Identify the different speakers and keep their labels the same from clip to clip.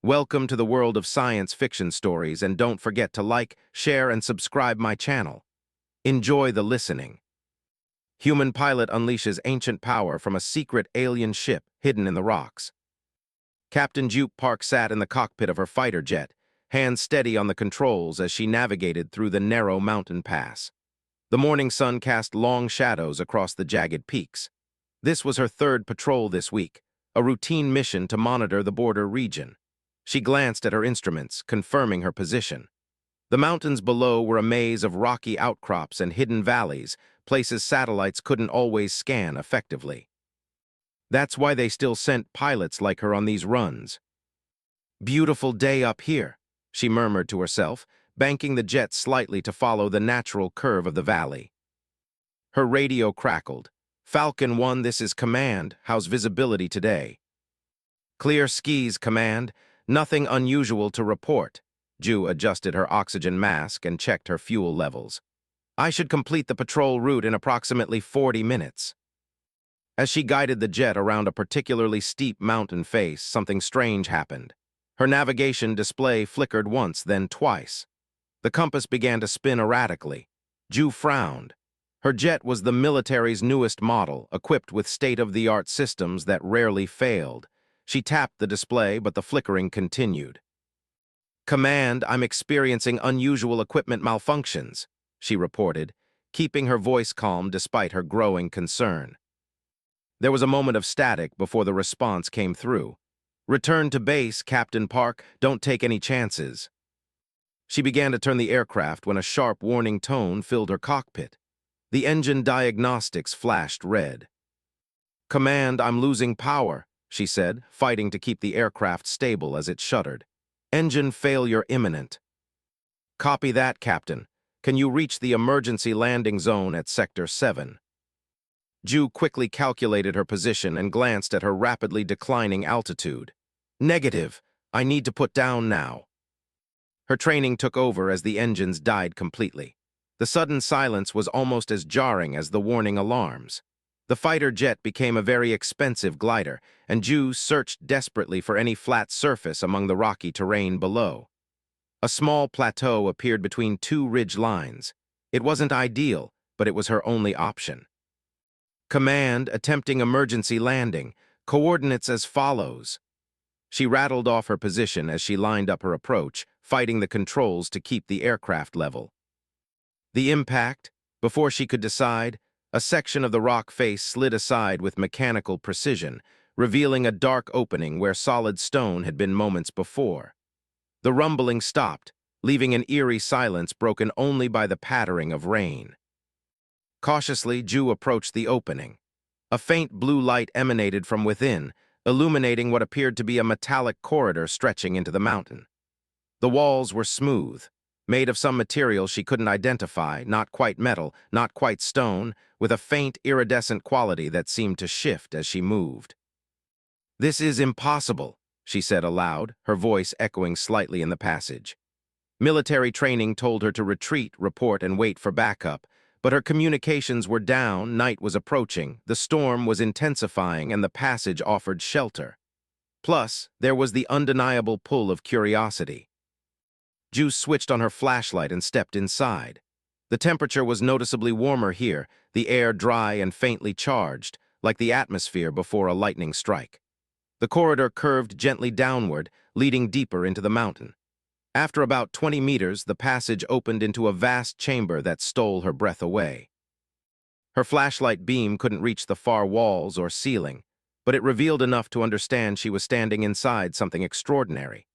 Speaker 1: Welcome to the world of science fiction stories, and don't forget to like, share, and subscribe my channel. Enjoy the listening. Human pilot unleashes ancient power from a secret alien ship hidden in the rocks. Captain Jupe Park sat in the cockpit of her fighter jet, hands steady on the controls as she navigated through the narrow mountain pass. The morning sun cast long shadows across the jagged peaks. This was her third patrol this week, a routine mission to monitor the border region. She glanced at her instruments, confirming her position. The mountains below were a maze of rocky outcrops and hidden valleys, places satellites couldn't always scan effectively. That's why they still sent pilots like her on these runs. "Beautiful day up here," she murmured to herself, banking the jet slightly to follow the natural curve of the valley. Her radio crackled. "Falcon 1, this is Command. How's visibility today?" "Clear skies, Command. Nothing unusual to report." Ju adjusted her oxygen mask and checked her fuel levels. "I should complete the patrol route in approximately 40 minutes. As she guided the jet around a particularly steep mountain face, something strange happened. Her navigation display flickered once, then twice. The compass began to spin erratically. Ju frowned. Her jet was the military's newest model, equipped with state-of-the-art systems that rarely failed. She tapped the display, but the flickering continued. "Command, I'm experiencing unusual equipment malfunctions," she reported, keeping her voice calm despite her growing concern. There was a moment of static before the response came through. "Return to base, Captain Park. Don't take any chances." She began to turn the aircraft when a sharp warning tone filled her cockpit. The engine diagnostics flashed red. "Command, I'm losing power," she said, fighting to keep the aircraft stable as it shuddered. "Engine failure imminent." "Copy that, Captain. Can you reach the emergency landing zone at Sector 7? Ju quickly calculated her position and glanced at her rapidly declining altitude. "Negative. I need to put down now." Her training took over as the engines died completely. The sudden silence was almost as jarring as the warning alarms. The fighter jet became a very expensive glider, and Ju searched desperately for any flat surface among the rocky terrain below. A small plateau appeared between two ridge lines. It wasn't ideal, but it was her only option. "Command, attempting emergency landing. Coordinates as follows." She rattled off her position as she lined up her approach, fighting the controls to keep the aircraft level. The impact, before she could decide, a section of the rock face slid aside with mechanical precision, revealing a dark opening where solid stone had been moments before. The rumbling stopped, leaving an eerie silence broken only by the pattering of rain. Cautiously, Ju approached the opening. A faint blue light emanated from within, illuminating what appeared to be a metallic corridor stretching into the mountain. The walls were smooth, made of some material she couldn't identify, not quite metal, not quite stone, with a faint iridescent quality that seemed to shift as she moved. "This is impossible," she said aloud, her voice echoing slightly in the passage. Military training told her to retreat, report, and wait for backup, but her communications were down, night was approaching, the storm was intensifying, and the passage offered shelter. Plus, there was the undeniable pull of curiosity. Ju switched on her flashlight and stepped inside. The temperature was noticeably warmer here, the air dry and faintly charged, like the atmosphere before a lightning strike. The corridor curved gently downward, leading deeper into the mountain. After about 20 meters, the passage opened into a vast chamber that stole her breath away. Her flashlight beam couldn't reach the far walls or ceiling, but it revealed enough to understand she was standing inside something extraordinary.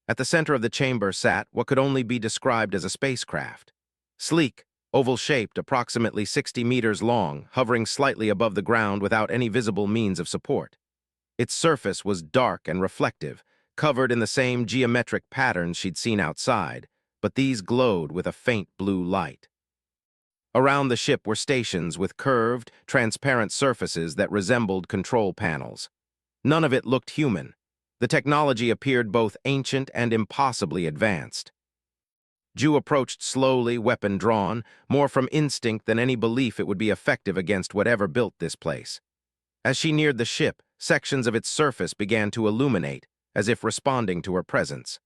Speaker 1: At the center of the chamber sat what could only be described as a spacecraft. Sleek, oval-shaped, approximately 60 meters long, hovering slightly above the ground without any visible means of support. Its surface was dark and reflective, covered in the same geometric patterns she'd seen outside, but these glowed with a faint blue light. Around the ship were stations with curved, transparent surfaces that resembled control panels. None of it looked human. The technology appeared both ancient and impossibly advanced. Ju approached slowly, weapon drawn, more from instinct than any belief it would be effective against whatever built this place. As she neared the ship, sections of its surface began to illuminate, as if responding to her presence.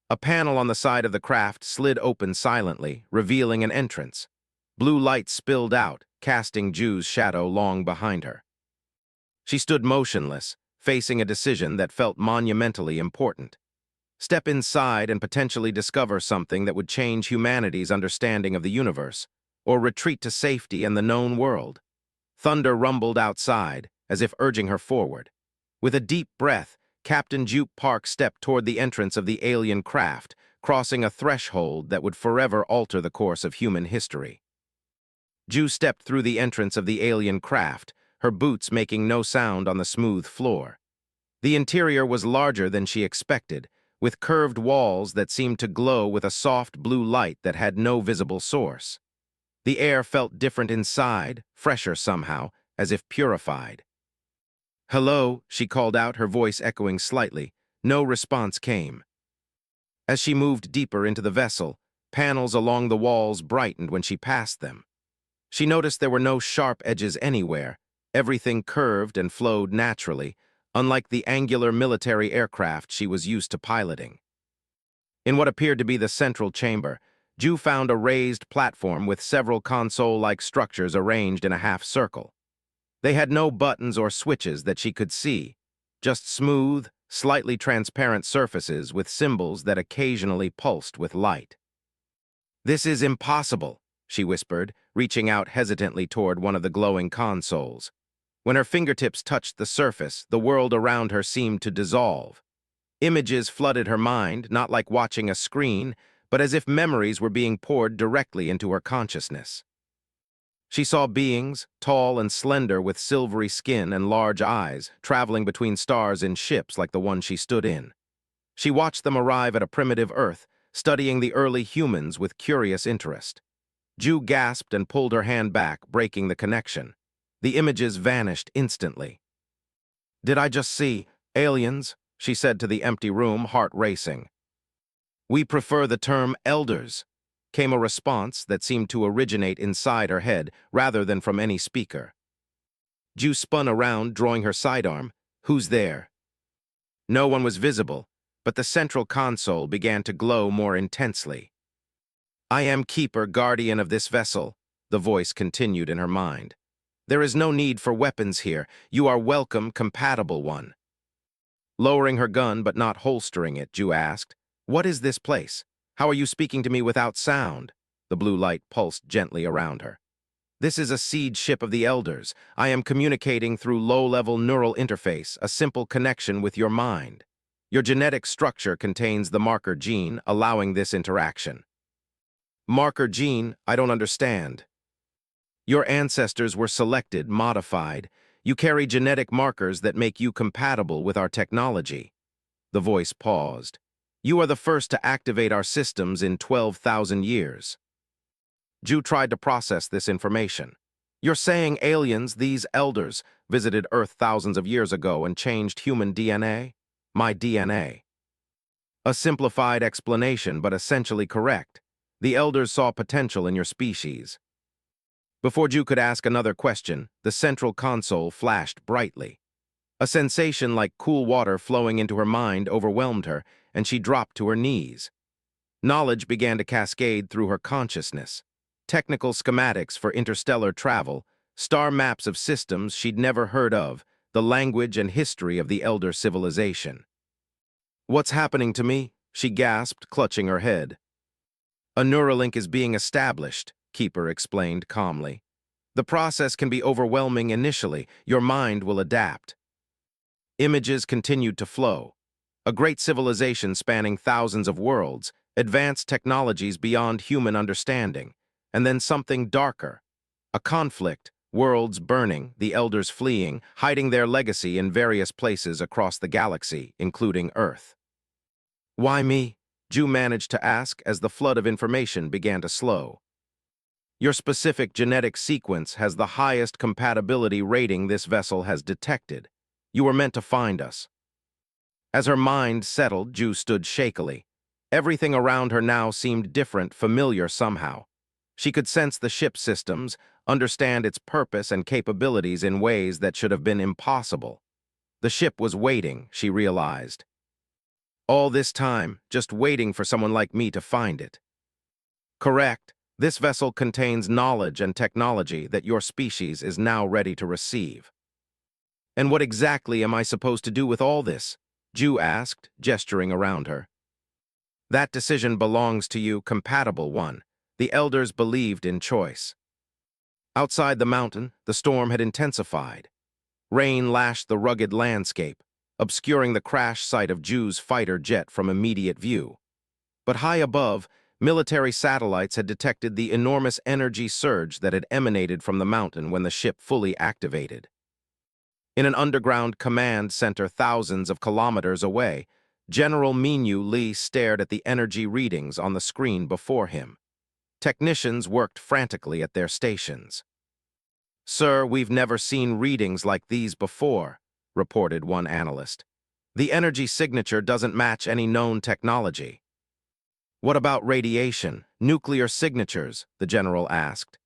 Speaker 1: A panel on the side of the craft slid open silently, revealing an entrance. Blue light spilled out, casting Ju's shadow long behind her. She stood motionless, facing a decision that felt monumentally important. Step inside and potentially discover something that would change humanity's understanding of the universe, or retreat to safety and the known world. Thunder rumbled outside, as if urging her forward. With a deep breath, Captain Jupe Park stepped toward the entrance of the alien craft, crossing a threshold that would forever alter the course of human history. Ju stepped through the entrance of the alien craft, her boots making no sound on the smooth floor. The interior was larger than she expected, with curved walls that seemed to glow with a soft blue light that had no visible source. The air felt different inside, fresher somehow, as if purified. "Hello," she called out, her voice echoing slightly. No response came. As she moved deeper into the vessel, panels along the walls brightened when she passed them. She noticed there were no sharp edges anywhere. Everything curved and flowed naturally, unlike the angular military aircraft she was used to piloting. In what appeared to be the central chamber, Ju found a raised platform with several console-like structures arranged in a half-circle. They had no buttons or switches that she could see, just smooth, slightly transparent surfaces with symbols that occasionally pulsed with light. "This is impossible," she whispered, reaching out hesitantly toward one of the glowing consoles. When her fingertips touched the surface, the world around her seemed to dissolve. Images flooded her mind, not like watching a screen, but as if memories were being poured directly into her consciousness. She saw beings, tall and slender with silvery skin and large eyes, traveling between stars in ships like the one she stood in. She watched them arrive at a primitive Earth, studying the early humans with curious interest. Ju gasped and pulled her hand back, breaking the connection. The images vanished instantly. "Did I just see aliens?" she said to the empty room, heart racing. "We prefer the term elders," came a response that seemed to originate inside her head rather than from any speaker. Ju spun around, drawing her sidearm. "Who's there?" No one was visible, but the central console began to glow more intensely. "I am Keeper, guardian of this vessel," the voice continued in her mind. "There is no need for weapons here. You are welcome, compatible one." Lowering her gun but not holstering it, Ju asked, "What is this place? How are you speaking to me without sound?" The blue light pulsed gently around her. "This is a seed ship of the Elders. I am communicating through low-level neural interface, a simple connection with your mind. Your genetic structure contains the marker gene, allowing this interaction." "Marker gene? I don't understand." "Your ancestors were selected, modified. You carry genetic markers that make you compatible with our technology." The voice paused. "You are the first to activate our systems in 12,000 years." Ju tried to process this information. "You're saying aliens, these elders, visited Earth thousands of years ago and changed human DNA? My DNA." "A simplified explanation, but essentially correct. The elders saw potential in your species." Before Ju could ask another question, the central console flashed brightly. A sensation like cool water flowing into her mind overwhelmed her, and she dropped to her knees. Knowledge began to cascade through her consciousness. Technical schematics for interstellar travel, star maps of systems she'd never heard of, the language and history of the elder civilization. "What's happening to me?" she gasped, clutching her head. "A Neuralink is being established," Keeper explained calmly. "The process can be overwhelming initially. Your mind will adapt." Images continued to flow. A great civilization spanning thousands of worlds, advanced technologies beyond human understanding, and then something darker. A conflict, worlds burning, the elders fleeing, hiding their legacy in various places across the galaxy, including Earth. "Why me?" Ju managed to ask as the flood of information began to slow. "Your specific genetic sequence has the highest compatibility rating this vessel has detected. You were meant to find us." As her mind settled, Ju stood shakily. Everything around her now seemed different, familiar somehow. She could sense the ship systems, understand its purpose and capabilities in ways that should have been impossible. The ship was waiting, she realized. All this time, just waiting for someone like me to find it. Correct. This vessel contains knowledge and technology that your species is now ready to receive. And what exactly am I supposed to do with all this? Ju asked, gesturing around her. That decision belongs to you, compatible one. The elders believed in choice. Outside the mountain, the storm had intensified. Rain lashed the rugged landscape, obscuring the crash site of Ju's fighter jet from immediate view. But high above, military satellites had detected the enormous energy surge that had emanated from the mountain when the ship fully activated. In an underground command center thousands of kilometers away, General Minyu Li stared at the energy readings on the screen before him. Technicians worked frantically at their stations. "Sir, we've never seen readings like these before," reported one analyst. "The energy signature doesn't match any known technology." "What about radiation, nuclear signatures?" the general asked.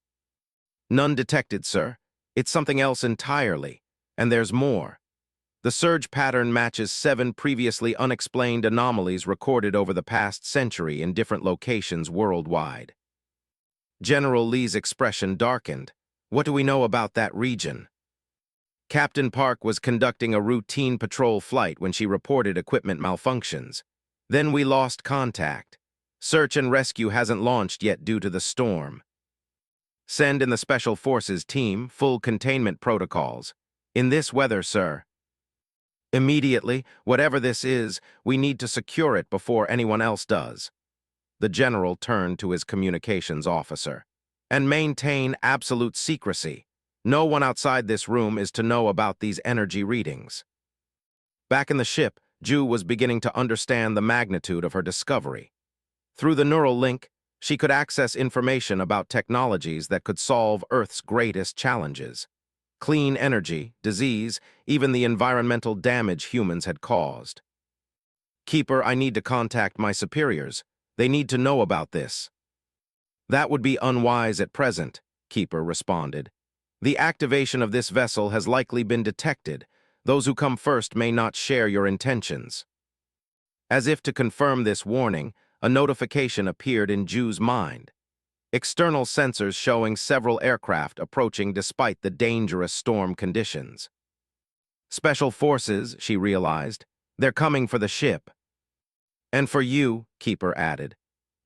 Speaker 1: "None detected, sir. It's something else entirely. And there's more. The surge pattern matches 7 previously unexplained anomalies recorded over the past century in different locations worldwide." General Lee's expression darkened. "What do we know about that region?" "Captain Park was conducting a routine patrol flight when she reported equipment malfunctions. Then we lost contact. Search and rescue hasn't launched yet due to the storm. Send in the Special Forces team, full containment protocols. In this weather, sir." "Immediately, whatever this is, we need to secure it before anyone else does." The general turned to his communications officer. "And maintain absolute secrecy. No one outside this room is to know about these energy readings." Back in the ship, Ju was beginning to understand the magnitude of her discovery. Through the neural link, she could access information about technologies that could solve Earth's greatest challenges. Clean energy, disease, even the environmental damage humans had caused. "Keeper, I need to contact my superiors. They need to know about this." "That would be unwise at present," Keeper responded. "The activation of this vessel has likely been detected. Those who come first may not share your intentions." As if to confirm this warning, a notification appeared in Ju's mind. External sensors showing several aircraft approaching despite the dangerous storm conditions. "Special Forces," she realized. "They're coming for the ship." "And for you," Keeper added.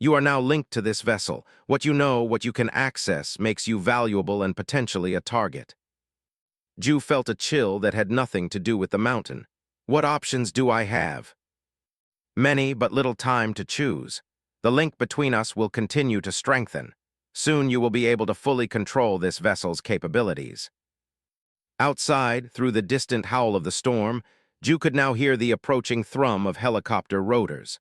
Speaker 1: "You are now linked to this vessel. What you know, what you can access, makes you valuable and potentially a target." Ju felt a chill that had nothing to do with the mountain. "What options do I have?" "Many, but little time to choose. The link between us will continue to strengthen. Soon you will be able to fully control this vessel's capabilities." Outside, through the distant howl of the storm, Ju could now hear the approaching thrum of helicopter rotors.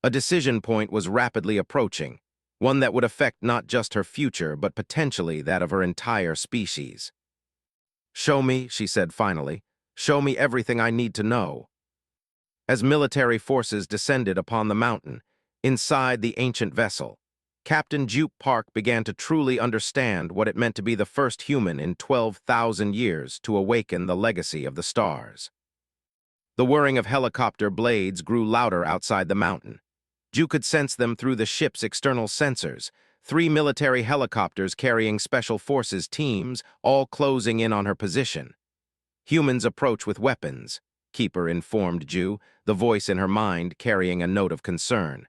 Speaker 1: A decision point was rapidly approaching, one that would affect not just her future, but potentially that of her entire species. "Show me," she said finally. "Show me everything I need to know." As military forces descended upon the mountain, inside the ancient vessel, Captain Jupe Park began to truly understand what it meant to be the first human in 12,000 years to awaken the legacy of the stars. The whirring of helicopter blades grew louder outside the mountain. Ju could sense them through the ship's external sensors, 3 military helicopters carrying Special Forces teams, all closing in on her position. "Humans approach with weapons," Keeper informed Ju, the voice in her mind carrying a note of concern.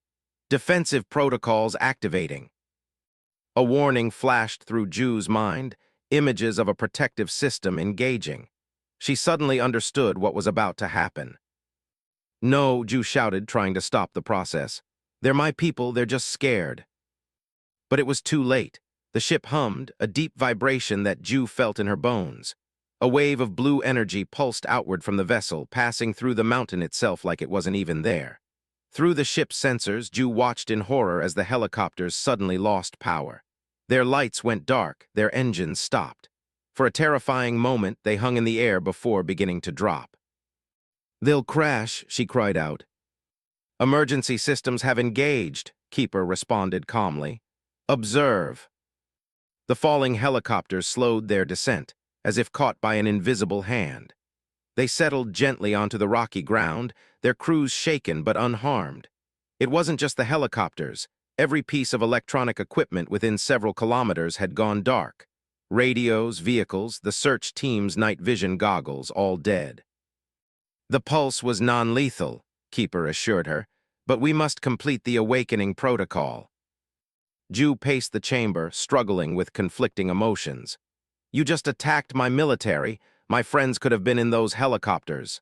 Speaker 1: "Defensive protocols activating." A warning flashed through Ju's mind, images of a protective system engaging. She suddenly understood what was about to happen. "No," Ju shouted, trying to stop the process. "They're my people, they're just scared." But it was too late. The ship hummed, a deep vibration that Ju felt in her bones. A wave of blue energy pulsed outward from the vessel, passing through the mountain itself like it wasn't even there. Through the ship's sensors, Ju watched in horror as the helicopters suddenly lost power. Their lights went dark, their engines stopped. For a terrifying moment, they hung in the air before beginning to drop. "They'll crash," she cried out. "Emergency systems have engaged," Keeper responded calmly. "Observe." The falling helicopters slowed their descent, as if caught by an invisible hand. They settled gently onto the rocky ground, their crews shaken but unharmed. It wasn't just the helicopters. Every piece of electronic equipment within several kilometers had gone dark. Radios, vehicles, the search team's night vision goggles, all dead. The pulse was non-lethal, Keeper assured her, but we must complete the awakening protocol. Ju paced the chamber, struggling with conflicting emotions. You just attacked my military. My friends could have been in those helicopters.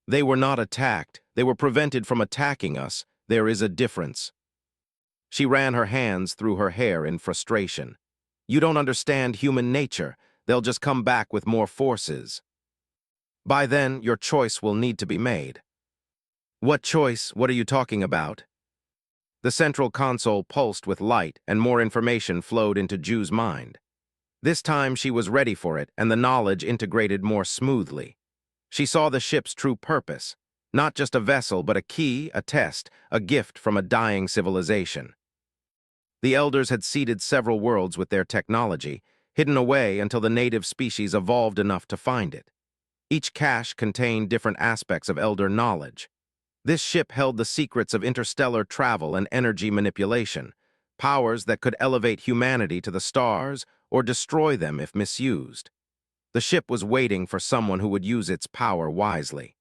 Speaker 1: They were not attacked. They were prevented from attacking us. There is a difference. She ran her hands through her hair in frustration. You don't understand human nature. They'll just come back with more forces. By then, your choice will need to be made. What choice? What are you talking about? The central console pulsed with light, and more information flowed into Ju's mind. This time she was ready for it, and the knowledge integrated more smoothly. She saw the ship's true purpose. Not just a vessel, but a key, a test, a gift from a dying civilization. The elders had seeded several worlds with their technology, hidden away until the native species evolved enough to find it. Each cache contained different aspects of elder knowledge. This ship held the secrets of interstellar travel and energy manipulation, powers that could elevate humanity to the stars or destroy them if misused. The ship was waiting for someone who would use its power wisely.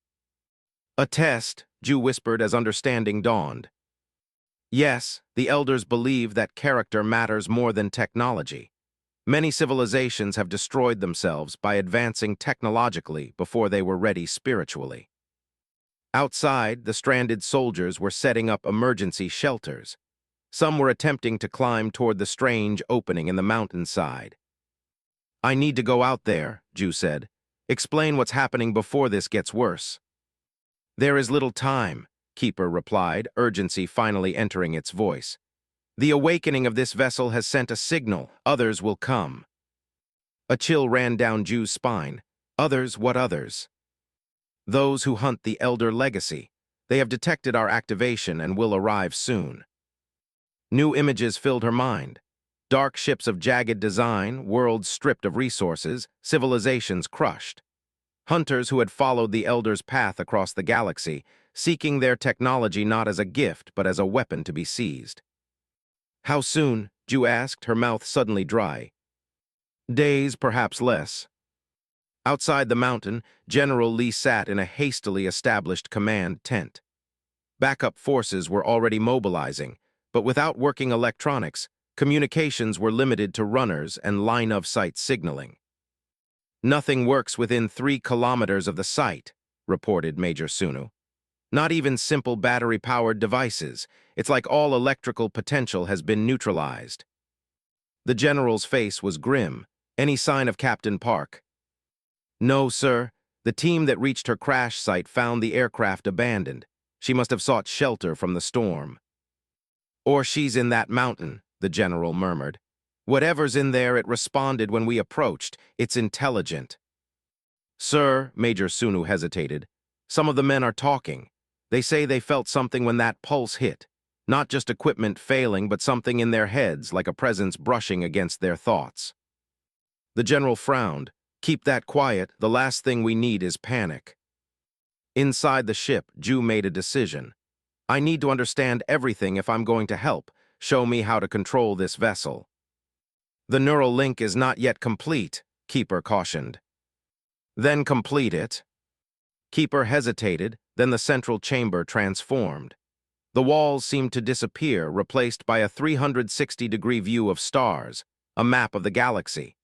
Speaker 1: A test, Ju whispered as understanding dawned. Yes, the elders believe that character matters more than technology. Many civilizations have destroyed themselves by advancing technologically before they were ready spiritually. Outside, the stranded soldiers were setting up emergency shelters. Some were attempting to climb toward the strange opening in the mountainside. I need to go out there, Ju said. Explain what's happening before this gets worse. There is little time, Keeper replied, urgency finally entering its voice. The awakening of this vessel has sent a signal. Others will come. A chill ran down Ju's spine. Others? What others? Those who hunt the elder legacy. They have detected our activation and will arrive soon. New images filled her mind. Dark ships of jagged design, worlds stripped of resources, civilizations crushed. Hunters who had followed the elders' path across the galaxy, seeking their technology not as a gift but as a weapon to be seized. How soon? Ju asked, her mouth suddenly dry. Days, perhaps less. Outside the mountain, General Lee sat in a hastily established command tent. Backup forces were already mobilizing, but without working electronics, communications were limited to runners and line-of-sight signaling. Nothing works within 3 kilometers of the site, reported Major Sunu. Not even simple battery-powered devices. It's like all electrical potential has been neutralized. The general's face was grim. Any sign of Captain Park? No, sir. The team that reached her crash site found the aircraft abandoned. She must have sought shelter from the storm. Or she's in that mountain, the general murmured. Whatever's in there, it responded when we approached. It's intelligent. Sir, Major Sunu hesitated. Some of the men are talking. They say they felt something when that pulse hit. Not just equipment failing, but something in their heads, like a presence brushing against their thoughts. The general frowned. Keep that quiet. The last thing we need is panic. Inside the ship, Ju made a decision. I need to understand everything if I'm going to help. Show me how to control this vessel. The neural link is not yet complete, Keeper cautioned. Then complete it. Keeper hesitated, then the central chamber transformed. The walls seemed to disappear, replaced by a 360-degree view of stars, a map of the galaxy.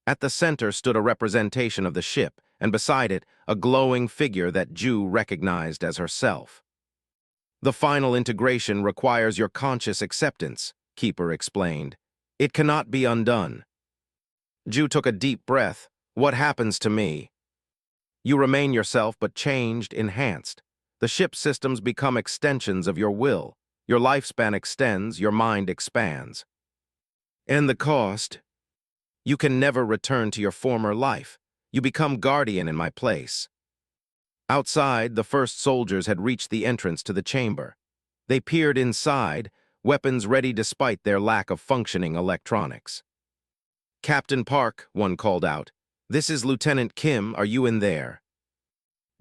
Speaker 1: At the center stood a representation of the ship, and beside it, a glowing figure that Ju recognized as herself. The final integration requires your conscious acceptance, Keeper explained. It cannot be undone. Ju took a deep breath. What happens to me? You remain yourself, but changed, enhanced. The ship's systems become extensions of your will. Your lifespan extends, your mind expands. And the cost? You can never return to your former life. You become guardian in my place. Outside, the first soldiers had reached the entrance to the chamber. They peered inside, weapons ready despite their lack of functioning electronics. Captain Park, one called out. This is Lieutenant Kim. Are you in there?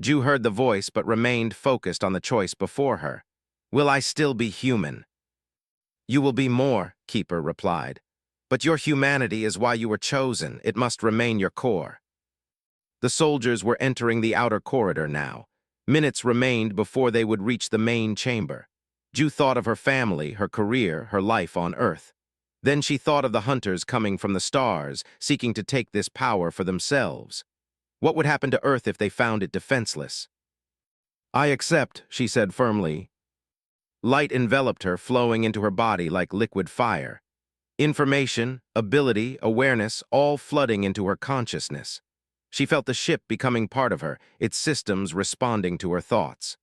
Speaker 1: Ju heard the voice but remained focused on the choice before her. Will I still be human? You will be more, Keeper replied. But your humanity is why you were chosen. It must remain your core. The soldiers were entering the outer corridor now. Minutes remained before they would reach the main chamber. Ju thought of her family, her career, her life on Earth. Then she thought of the hunters coming from the stars, seeking to take this power for themselves. What would happen to Earth if they found it defenseless? I accept, she said firmly. Light enveloped her, flowing into her body like liquid fire. Information, ability, awareness, all flooding into her consciousness. She felt the ship becoming part of her, its systems responding to her thoughts.